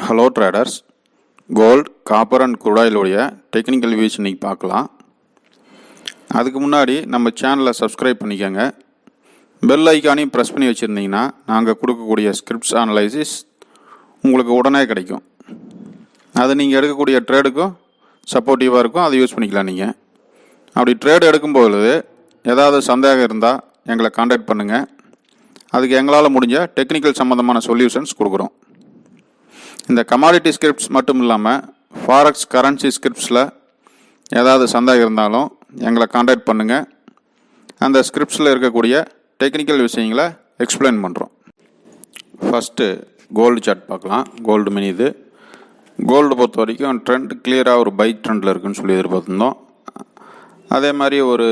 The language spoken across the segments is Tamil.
Hello traders, gold, copper and குரூடாயிலுடைய டெக்னிக்கல் வியூஸ் இன்றைக்கி பார்க்கலாம். அதுக்கு முன்னாடி நம்ம சேனலை சப்ஸ்கிரைப் பண்ணிக்கோங்க. பெல் ஐக்கானையும் ப்ரெஸ் பண்ணி வச்சுருந்தீங்கன்னா நாங்கள் கொடுக்கக்கூடிய ஸ்கிரிப்ட்ஸ் அனலைசிஸ் உங்களுக்கு உடனே கிடைக்கும். அது நீங்கள் எடுக்கக்கூடிய ட்ரேடுக்கும் சப்போர்ட்டிவாக இருக்கும். அதை யூஸ் பண்ணிக்கலாம். நீங்கள் அப்படி ட்ரேடு எடுக்கும்போது ஏதாவது சந்தேகம் இருந்தால் எங்களை காண்டாக்ட் பண்ணுங்கள். அதுக்கு எங்களால் முடிஞ்ச டெக்னிக்கல் சம்மந்தமான சொல்யூஷன்ஸ் கொடுக்குறோம். இந்த கமாடிட்டி ஸ்கிரிப்ட்ஸ் மட்டும் இல்லாமல் ஃபாரெக்ஸ் கரன்சி ஸ்கிரிப்ட்ஸில் ஏதாவது சந்தேகம் இருந்தாலும் எங்களை காண்டாக்ட் பண்ணுங்கள். அந்த ஸ்கிரிப்ட்ஸில் இருக்கக்கூடிய டெக்னிக்கல் விஷயங்களை எக்ஸ்பிளைன் பண்ணுறோம். ஃபஸ்ட்டு கோல்டு சார்ட் பார்க்கலாம். கோல்டு மினி இது. கோல்டு பொறுத்த வரைக்கும் ட்ரெண்ட் கிளியராக ஒரு பை ட்ரெண்டில் இருக்குதுன்னு சொல்லி எதிர்பார்த்துருந்தோம். அதே மாதிரி ஒரு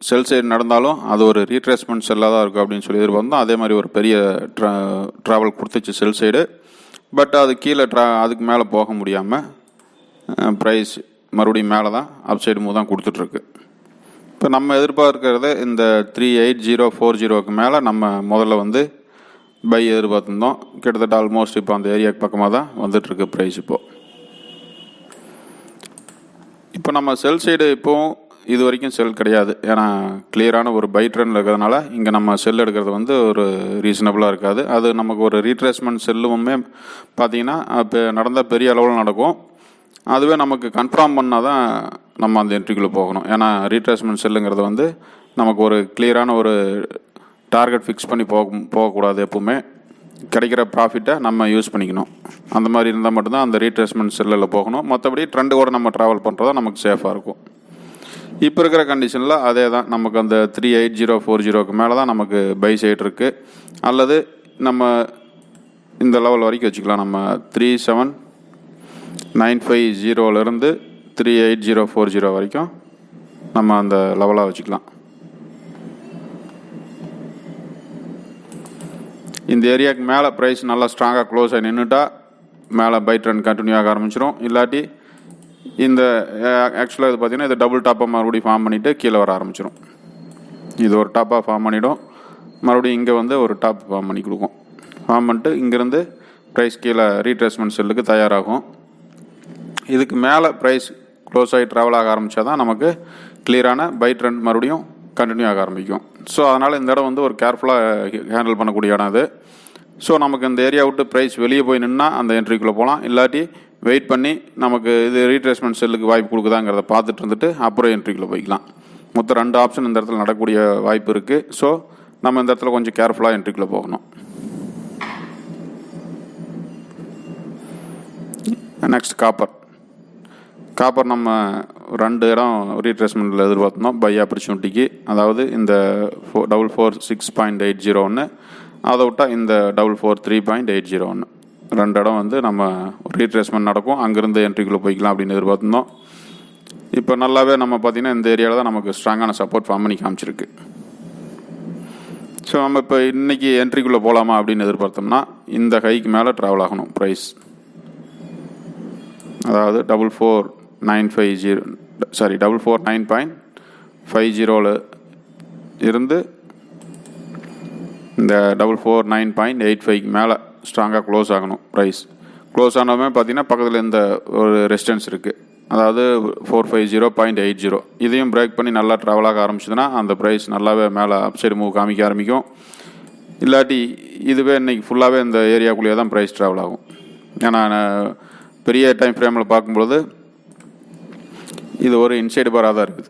செல் சைடு நடந்தாலும் அது ஒரு ரீட்ரேஸ்மெண்ட் செல்லாக தான் இருக்கும் அப்படின்னு சொல்லி எதிர்பார்த்தோம். அதே மாதிரி ஒரு பெரிய ட்ராவல் கொடுத்துச்சு செல் சைடு. பட் அது கீழே அதுக்கு மேலே போக முடியாமல் ப்ரைஸ் மறுபடியும் மேலே தான் அப்சைடு மூவ் தான் கொடுத்துட்ருக்கு. இப்போ நம்ம எதிர்பார்க்கறது இந்த 38040 மேலே நம்ம முதல்ல பை எதிர்பார்த்துருந்தோம். கிட்டத்தட்ட ஆல்மோஸ்ட் இப்போ அந்த ஏரியாவுக்கு பக்கமாக தான் வந்துட்டுருக்கு ப்ரைஸ். இப்போ நம்ம செல் சைடு இப்போவும் இது வரைக்கும் செல் கிடையாது. ஏன்னா கிளியரான ஒரு பை ட்ரெண்டில் இருக்கிறதுனால இங்கே நம்ம செல் எடுக்கிறது ஒரு ரீசனபுளாக இருக்காது. அது நமக்கு ஒரு ரீட்ரேஸ்மெண்ட் செல்லுமே பார்த்திங்கன்னா இப்போ நடந்தால் பெரிய அளவில் நடக்கும். அதுவே நமக்கு கன்ஃபார்ம் பண்ணால் தான் நம்ம அந்த என்ட்ரிக்குள்ளே போகணும். ஏன்னா ரீட்ரேஸ்மெண்ட் செல்லுங்கிறது நமக்கு ஒரு கிளியரான ஒரு டார்கெட் ஃபிக்ஸ் பண்ணி போகக்கூடாது. எப்போவுமே கிடைக்கிற ப்ராஃபிட்டை நம்ம யூஸ் பண்ணிக்கணும். அந்த மாதிரி இருந்தால் மட்டும்தான் அந்த ரீட்ரேஸ்மெண்ட் செல்லில் போகணும். மற்றபடி ட்ரெண்டு கூட நம்ம ட்ராவல் பண்ணுறதா நமக்கு சேஃபாக இருக்கும். இப்போ இருக்கிற கண்டிஷனில் அதே தான். நமக்கு அந்த 38040 மேலே தான் நமக்கு பை சைடு இருக்குது. அல்லது நம்ம இந்த லெவல் வரைக்கும் வச்சுக்கலாம். நம்ம 37950 38040 வரைக்கும் நம்ம அந்த லெவலாக வச்சுக்கலாம். இந்த ஏரியாவுக்கு மேலே ப்ரைஸ் நல்லா ஸ்ட்ராங்காக க்ளோஸ் ஆகி நின்றுட்டா மேலே பை ட்ரெண்ட் கண்டினியூ ஆக ஆரம்பிச்சிடும். இல்லாட்டி இந்த ஆக்சுவலாக இது பார்த்திங்கன்னா இது டபுள் டாப்பாக மறுபடியும் ஃபார்ம் பண்ணிவிட்டு கீழே வர ஆரம்பிச்சிடும். இது ஒரு டாப்பாக ஃபார்ம் பண்ணிவிடும். மறுபடியும் இங்கே ஒரு டாப் ஃபார்ம் பண்ணி கொடுக்கும். ஃபார்ம் பண்ணிட்டு இங்கேருந்து ப்ரைஸ் கீழே ரீட்ரேஸ்மெண்ட் செல்லுக்கு தயாராகும். இதுக்கு மேலே ப்ரைஸ் க்ளோஸ் ஆகி ட்ராவல் ஆக ஆரம்பித்தா தான் நமக்கு கிளியரான பை ட்ரெண்ட் மறுபடியும் கண்டினியூ ஆக ஆரம்பிக்கும். ஸோ அதனால் இந்த இடம் ஒரு கேர்ஃபுல்லாக ஹேண்டில் பண்ணக்கூடிய இடம் அது. ஸோ நமக்கு இந்த ஏரியா விட்டு ப்ரைஸ் வெளியே போய் நின்னால் அந்த என்ட்ரிக்குள்ளே போகலாம். இல்லாட்டி வெயிட் பண்ணி நமக்கு இது ரீட்ரேஸ்மெண்ட் செல்லுக்கு வாய்ப்பு கொடுக்குதாங்கிறத பார்த்துட்டு இருந்துட்டு அப்புறம் என்ட்ரிக்குள்ளே போய்க்கலாம். மொத்தம் 2 ஆப்ஷன் இந்த இடத்துல நடக்கக்கூடிய வாய்ப்பு இருக்குது. ஸோ நம்ம இந்த இடத்துல கொஞ்சம் கேர்ஃபுல்லாக என்ட்ரிக்குள்ளே போகணும். நெக்ஸ்ட் காப்பர் நம்ம 2 இடம் ரீட்ரேஸ்மெண்ட்டில் எதிர்பார்த்தோம் பை ஆப்பர்ச்சுனிட்டிக்கு. அதாவது இந்த 446.80 அதை விட்டால் இந்த 443.80 2 இடம் நம்ம ரீட்ரேஸ்மெண்ட் நடக்கும். அங்கேருந்து என்ட்ரிக்குள்ளே போய்க்கலாம் அப்படின்னு எதிர்பார்த்துருந்தோம். இப்போ நல்லாவே நம்ம பார்த்திங்கன்னா இந்த ஏரியாவில் தான் நமக்கு ஸ்ட்ராங்கான சப்போர்ட் ஃபார்ம் பண்ணி காமிச்சிருக்கு. ஸோ நம்ம இப்போ இன்றைக்கி என்ட்ரிக்குள்ளே போகலாமா அப்படின்னு எதிர்பார்த்தோம்னா இந்த ஹைக்கு மேலே ட்ராவல் ஆகணும் ப்ரைஸ். அதாவது 449.50 இருந்து இந்த 449.85 மேலே ஸ்ட்ராங்காக க்ளோஸ் ஆகணும். ப்ரைஸ் க்ளோஸ் ஆனவுமே பார்த்திங்கன்னா பக்கத்தில் இந்த ஒரு ரெசிஸ்டன்ஸ் இருக்குது. அதாவது 450.80 இதையும் பிரேக் பண்ணி நல்லா ட்ராவல் ஆக ஆரம்பிச்சதுன்னா அந்த ப்ரைஸ் நல்லாவே மேலே அப்சைடு மூவ் காமிக்க ஆரம்பிக்கும். இல்லாட்டி இதுவே இன்றைக்கி ஃபுல்லாகவே இந்த ஏரியாக்குள்ளேயே தான் ப்ரைஸ் ட்ராவல் ஆகும். ஏன்னா பெரிய டைம் ஃப்ரேமில் பார்க்கும்பொழுது இது ஒரு இன்சைடு பாராக தான் இருக்குது.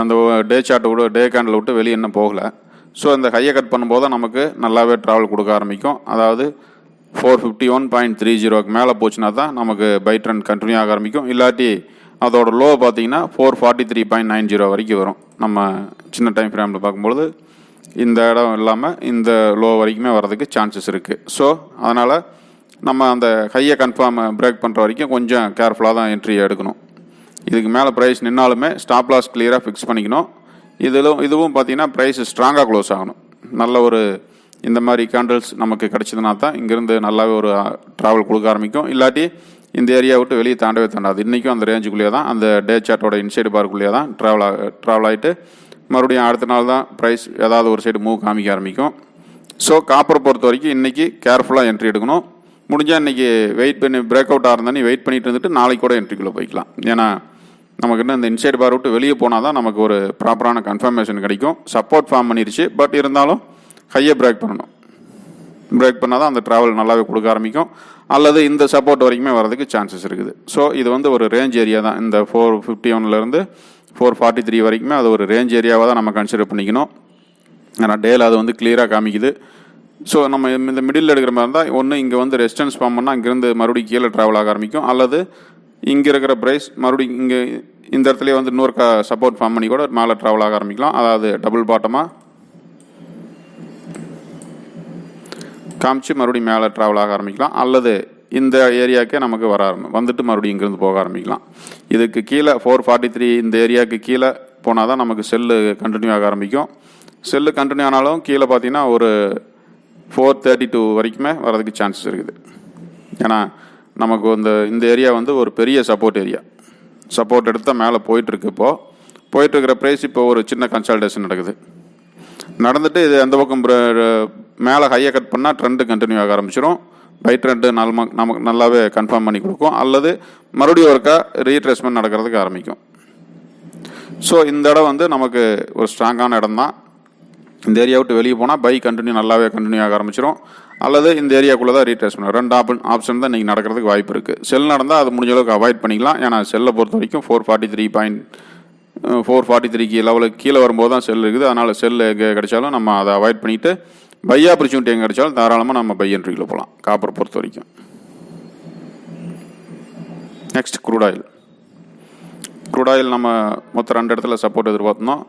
அந்த டே சார்ட்டை விட டே கேண்டில் விட்டு வெளியே இன்னும் போகலை. ஸோ இந்த ஹையை கட் பண்ணும்போது தான் நமக்கு நல்லாவே ட்ராவல் கொடுக்க ஆரம்பிக்கும். அதாவது 451.30 மேலே போச்சுன்னா தான் நமக்கு பை ட்ரெண்ட் கண்டினியூ ஆக ஆரம்பிக்கும். இல்லாட்டி அதோட லோ பார்த்திங்கன்னா 443.90 வரைக்கும் வரும். நம்ம சின்ன டைம் ஃப்ரேமில் பார்க்கும்பொழுது இந்த இடம் இல்லாமல் இந்த லோ வரைக்குமே வரதுக்கு சான்சஸ் இருக்குது. ஸோ அதனால் நம்ம அந்த ஹையை கன்ஃபார்ம் பிரேக் பண்ணுற வரைக்கும் கொஞ்சம் கேர்ஃபுல்லாக தான் என்ட்ரி எடுக்கணும். இதுக்கு மேலே ப்ரைஸ் நின்னாலுமே ஸ்டாப் லாஸ் கிளியராக ஃபிக்ஸ் பண்ணிக்கணும். இதுவும் பார்த்திங்கன்னா ப்ரைஸ் ஸ்ட்ராங்காக க்ளோஸ் ஆகணும். நல்ல ஒரு இந்த மாதிரி கேண்டில்ஸ் நமக்கு கிடச்சிதுனா தான் இங்கேருந்து நல்லாவே ஒரு ட்ராவல் கொடுக்க ஆரம்பிக்கும். இல்லாட்டி இந்த ஏரியா விட்டு வெளியே தாண்டாது. இன்றைக்கும் அந்த ரேஞ்சுக்குள்ளேயே தான் அந்த டே சார்ட்டோட இன்சைடு பார்க்குள்ளேயே தான் ட்ராவல் ஆகிட்டு மறுபடியும் அடுத்த நாள் தான் ப்ரைஸ் ஏதாவது ஒரு சைடு மூவ் காமிக்க ஆரம்பிக்கும். ஸோ காப்பரை பொறுத்த வரைக்கும் இன்றைக்கி கேர்ஃபுல்லாக என்ட்ரி எடுக்கணும். முடிஞ்சால் இன்றைக்கி வெயிட் பண்ணி பிரேக் அவுட் ஆகிறதா வெயிட் பண்ணிட்டு இருந்துட்டு நாளைக்கு கூட என்ட்ரிக்குள்ளே போய்க்கலாம். ஏன்னா நமக்கு இன்னும் இந்த இன்சைட் பார் விட்டு வெளியே போனால் தான் நமக்கு ஒரு ப்ராப்பரான கன்ஃபர்மேஷன் கிடைக்கும். சப்போர்ட் ஃபார்ம் பண்ணிருச்சு, பட் இருந்தாலும் ஹையை பிரேக் பண்ணணும். பிரேக் பண்ணால் தான் அந்த ட்ராவல் நல்லாவே கொடுக்க ஆரம்பிக்கும், அல்லது இந்த சப்போர்ட் வரைக்குமே வரதுக்கு சான்சஸ் இருக்குது. ஸோ இது வந்து ஒரு ரேஞ்ச் ஏரியா தான். இந்த 451லேருந்து 443 வரைக்குமே அது ஒரு ரேஞ்ச் ஏரியாவாக தான் நம்ம கன்சிடர் பண்ணிக்கணும். ஏன்னா டேல அது வந்து கிளியராக காமிக்குது. ஸோ நம்ம இந்த மிடில் எடுக்கிற மாதிரி இருந்தால் ஒன்று இங்கே வந்து ரெசிஸ்டன்ஸ் ஃபார்ம் பண்ணால் இங்கேருந்து மறுபடியும் கீழே ட்ராவல் ஆக ஆரம்பிக்கும், அல்லது இங்கே இருக்கிற ப்ரைஸ் மறுபடியும் இங்கே இந்த இடத்துலேயே வந்து இன்னொரு சப்போர்ட் ஃபார்ம் பண்ணி கூட மேலே ட்ராவல் ஆக ஆரம்பிக்கலாம். அதாவது டபுள் பாட்டமாக காமிச்சு மறுபடியும் மேலே ட்ராவல் ஆக ஆரம்பிக்கலாம், அல்லது இந்த ஏரியாவுக்கே நமக்கு வந்துட்டு மறுபடியும் இங்கேருந்து போக ஆரம்பிக்கலாம். இதுக்கு கீழே 443 இந்த ஏரியாவுக்கு கீழே போனால் தான் நமக்கு செல்லு கண்டினியூ ஆக ஆரம்பிக்கும். செல்லு கண்டினியூ ஆனாலும் கீழே பார்த்தீங்கன்னா ஒரு 432 வரைக்குமே வரதுக்கு சான்சஸ் இருக்குது. ஏன்னா நமக்கு இந்த ஏரியா வந்து ஒரு பெரிய சப்போர்ட் ஏரியா. சப்போர்ட் எடுத்தால் மேலே போயிட்டுருக்கு. போயிட்டுருக்கிற ப்ரைஸ் இப்போ ஒரு சின்ன கன்சல்டேஷன் நடந்துட்டு இது அந்த பக்கம் மேலே ஹையை கட் பண்ணால் ட்ரெண்டு கண்டினியூ ஆக ஆரம்பிச்சிடும். பை ட்ரெண்டு நமக்கு நல்லாவே கன்ஃபார்ம் பண்ணி கொடுக்கும், அல்லது மறுபடியும் ஒருக்கா ரீட்ரேஸ்மெண்ட் நடக்கிறதுக்கு ஆரம்பிக்கும். ஸோ இந்த இடம் வந்து நமக்கு ஒரு ஸ்ட்ராங்கான இடம் தான். இந்த ஏரியா விட்டு வெளியே போனால் பை நல்லாவே கண்டினியூ ஆக ஆரம்பிச்சிடும், அல்லது இந்த ஏரியாக்குள்ளே தான் ரீட்ரேஸ்மெண்ட். ரெண்டு ஆப்ஷன் தான் இன்றைக்கி நடக்கிறதுக்கு வாய்ப்பு இருக்குது. செல் நடந்தால் அது முடிஞ்ச அளவுக்கு அவாய்ட் பண்ணிக்கலாம். ஏன்னா செல்லை பொறுத்த வரைக்கும் 443 லெவலுக்கு கீழே வரும்போது தான் செல் இருக்குது. அதனால் செல் எங்கே கிடைச்சாலும் நம்ம அதை அவாய்ட் பண்ணிவிட்டு பை ஆப்பர்ச்சுனிட்டி எங்கே கிடைச்சாலும் தாராளமாக நம்ம பை என்ட்ரிக்குள்ளே போகலாம் காப்பரை பொறுத்த வரைக்கும். நெக்ஸ்ட் க்ரூட் ஆயில் நம்ம மொத்தம் 2 இடத்துல சப்போர்ட் எதிர்பார்த்தோம்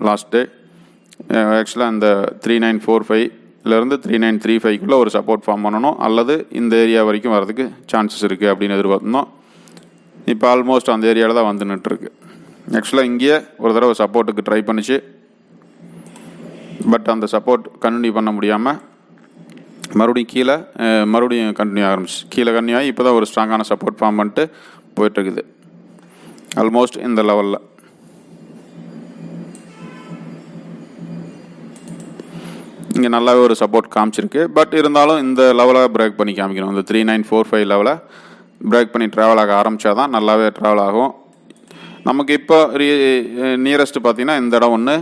லாஸ்ட் டே. ஆக்சுவலாக இந்த 3945லேருந்து 3935க்குள்ளே ஒரு சப்போர்ட் ஃபார்ம் பண்ணணும், அல்லது இந்த ஏரியா வரைக்கும் வரதுக்கு சான்சஸ் இருக்குது அப்படின்னு எதிர்பார்த்தோம். இப்போ ஆல்மோஸ்ட் அந்த ஏரியாவில் தான் வந்து நின்றுருக்கு. ஆக்சுவலாக இங்கேயே ஒரு தடவை சப்போர்ட்டுக்கு ட்ரை பண்ணிச்சு, பட் அந்த சப்போர்ட் கண்டினியூ பண்ண முடியாமல் மறுபடியும் கண்டினியூ ஆரம்பிச்சு கீழே கண்டினியூ ஆகி இப்போ தான் ஒரு ஸ்ட்ராங்கான சப்போர்ட் ஃபார்ம் பண்ணிட்டு போயிட்டுருக்குது. ஆல்மோஸ்ட் இந்த லெவலில் இங்கே நல்லாவே ஒரு சப்போர்ட் காமிச்சிருக்கு. பட் இருந்தாலும் இந்த லெவலாக பிரேக் பண்ணி காமிக்கணும். இந்த 3945 லெவலை பிரேக் பண்ணி ட்ராவல் ஆக ஆரம்பித்தா தான் நல்லாவே ட்ராவல் ஆகும். நமக்கு இப்போ நியரஸ்ட் பார்த்திங்கன்னா இந்த இடம் ஒன்று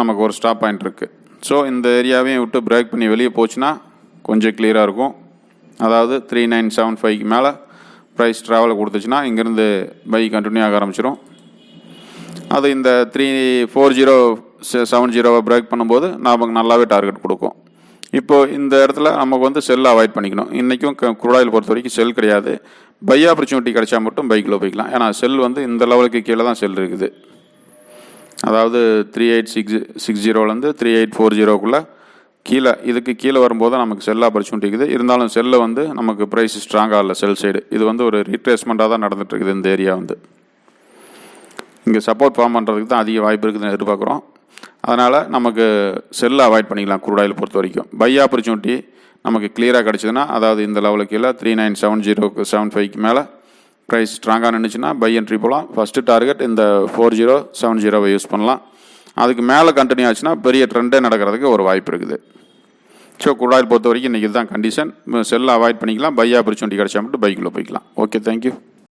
நமக்கு ஒரு ஸ்டாப் பாயிண்ட் இருக்குது. ஸோ இந்த ஏரியாவையும் விட்டு பிரேக் பண்ணி வெளியே போச்சுன்னா கொஞ்சம் கிளியராக இருக்கும். அதாவது 3975க்கு மேலே ப்ரைஸ் ட்ராவல் கொடுத்துச்சுன்னா இங்கேருந்து பை கண்டினியூ ஆக ஆரம்பிச்சிடும். அது இந்த 34070 பிரேக் பண்ணும்போது நமக்கு நல்லாவே டார்கெட் கொடுக்கும். இப்போது இந்த இடத்துல நமக்கு வந்து செல்லை அவாய்ட் பண்ணிக்கணும். இன்றைக்கும் க்ரூட் ஆயில் பொறுத்த வரைக்கும் செல் கிடையாது. பை ஆப்பர்ச்சுனிட்டி கிடைச்சா மட்டும் பைக்கில் போய்க்கலாம். ஏன்னா செல் வந்து இந்த லெவலுக்கு கீழே தான் செல் இருக்குது. அதாவது 3860லேருந்து 3840க்குள்ளே கீழே இதுக்கு கீழே வரும்போது தான் நமக்கு செல் ஆப்பர்ச்சுனிட்டி இருக்குது. இருந்தாலும் செல்லை வந்து நமக்கு ப்ரைஸ் ஸ்ட்ராங்காக இல்லை. செல் சைடு இது வந்து ஒரு ரீட்ரேஸ்மெண்ட்டாக தான் நடந்துகிட்ருக்குது. இந்த ஏரியா வந்து இங்கே சப்போர்ட் ஃபார்ம் பண்ணுறதுக்கு தான் அதிக வாய்ப்பு இருக்குதுன்னு எதிர்பார்க்குறோம். அதனால் நமக்கு செல்லை அவாய்ட் பண்ணிக்கலாம். க்ரூட் ஆயில் பொறுத்த வரைக்கும் பை ஆப்பர்ச்சுனிட்டி நமக்கு கிளியராக கிடச்சிதுன்னா, அதாவது இந்த லெவலுக்கு கீழே 397075க்கு மேலே ப்ரைஸ் ஸ்ட்ராங்காக நின்றுச்சுன்னா பை என்ட்ரி போகலாம். ஃபஸ்ட்டு டார்கெட் இந்த 4070 யூஸ் பண்ணலாம். அதுக்கு மேலே கண்டினியூ ஆச்சுன்னா பெரிய ட்ரெண்டே நடக்கிறதுக்கு ஒரு வாய்ப்பு இருக்குது. ஸோ க்ரூட் ஆயில் பொறுத்த வரைக்கும் இன்றைக்கி இதுதான் கண்டிஷன். செல்லை அவாய்ட் பண்ணிக்கலாம். பை ஆப்பர்ச்சுனிட்டி கிடைச்சா மட்டும் பைக்கில் போய்க்கலாம். Okay, thank you.